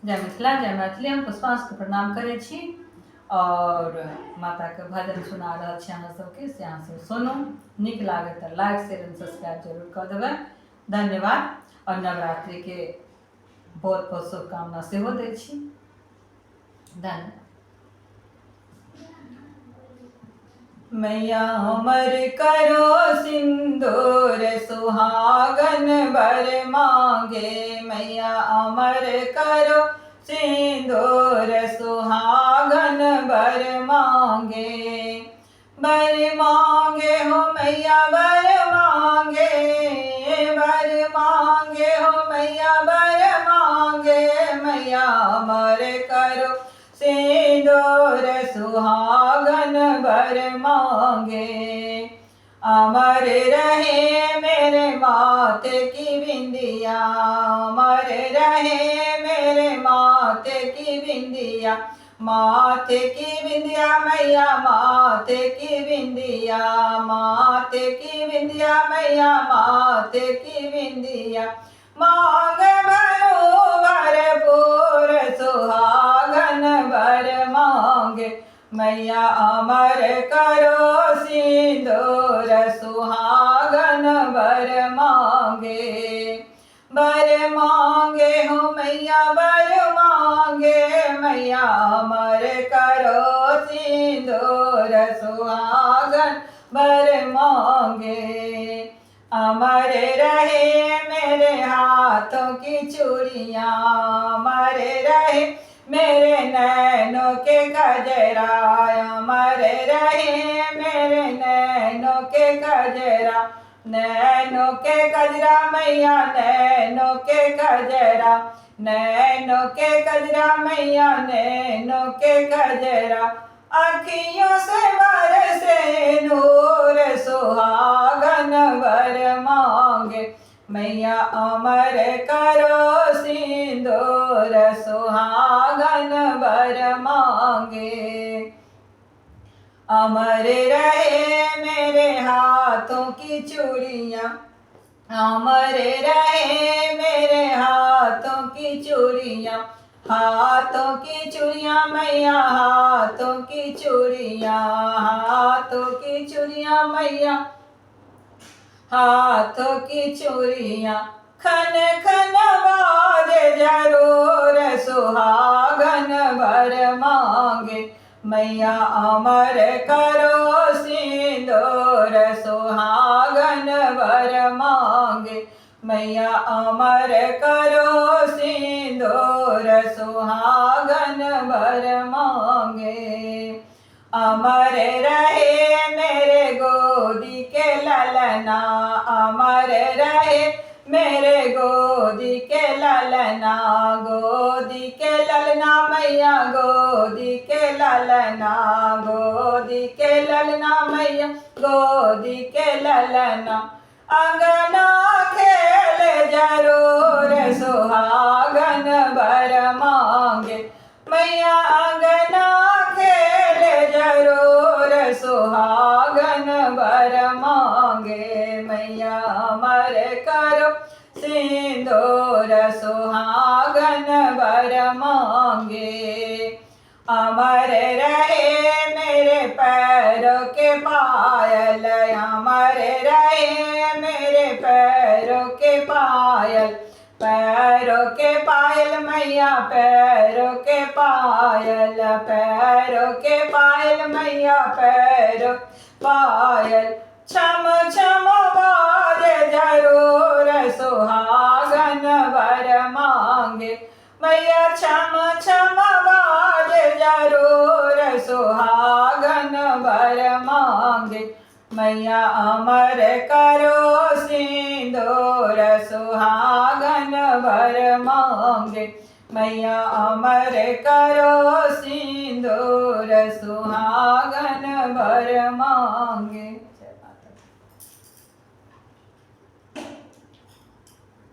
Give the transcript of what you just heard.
जय मिथिला जय मैथिली। हम पुष्पांश के प्रणाम करै छी और माता के भजन सुना रहल छी अहाँ सबके, से अहाँ सब सुनू। नीक लागे तो लाइक शेयर एंड सब्सक्राइब जरूर कर देबै। धन्यवाद। और नवरात्रि के बहुत बहुत शुभकामना सेहो दै छी। धन्यवाद। मैया अमर करो सिंदूर सुहागन बर मांगे। मैया अमर करो सिंदूर सुहागन बर मांगे। बर मांगे हो मैया बर मांगे। बर मांगे हो मैया बर मांगे। मैया अमर करो सिंदूर सुहागन बर मांगे। अमर रहे मेरे माथे की बिंदिया। अमर रहे मेरे माथे की बिंदिया। माथे की बिंदिया मैया माथे की बिंदिया। माथे की बिंदिया मैया माथे की बिंदिया। मांग भरो भरपूर सुहागन बर मांगे। मैया अमर करो सिंदूर सुहागन बर मांगे। बर मांगे हो मैया बर मांगे। मैया अमर करो सिंदूर सुहागन बर मांगे। अमर रहे मेरे हाथों की चूड़ियाँ। अमर रहे मेरे नैनों के गजरा। अमर रहे मेरे नैनों के गजरा। नैनों के गजरा मैया नैनों के गजरा। नैनों के गजरा मैया नैनों के गजरा। अखियों से बरसे नूर सुहागन बर मांगे। मैया अमर करो सिंदूर सुहागन बर मांगे। अमर रहे मेरे हाथों की चूड़ियाँ। अमर रहे मेरे हाथों की चूड़ियाँ। हाथों की चूड़ियाँ मैया हाथों की चूड़ियाँ। हाथों की चूड़ियाँ मैया हाथों की चूड़ियाँ। खन खन बाजे जरूर सुहागन बर मांगे। मैया अमर करो सिंदूर सुहागन बर मांगे। मैया अमर करो सिंदूर सुहागन बर मांगे। अमर रहे मेरे गोदी के ललना। अमर रहे मेरे गोदी के ललना। गोदी के ललना मैया गोदी के ललना। गोदी के ललना मैया गोदी के ललना। अंगना खेल जरूर सुहागन बर मांगे। मैया अंगना खेल जरूर सुहागन बर मांगे। मैया अमर करो सिंदूर सुहागन बर मांगे। अमर रहे मेरे पैरों के पायल। अमर रहे मेरे पैरों के पायल। पैरों के पायल मैया पैरों के पायल। पैरों के पायल मैया पैरों पायल। छम छम बाजे जरूर सुहागन बर मांगे। मैया छम छम बाजे जरूर सुहागन बर मांगे। मैया अमर करो सिंदूर सुहागन बर मांगे। मैया अमर करो सिंदूर सुहागन बर मांगे।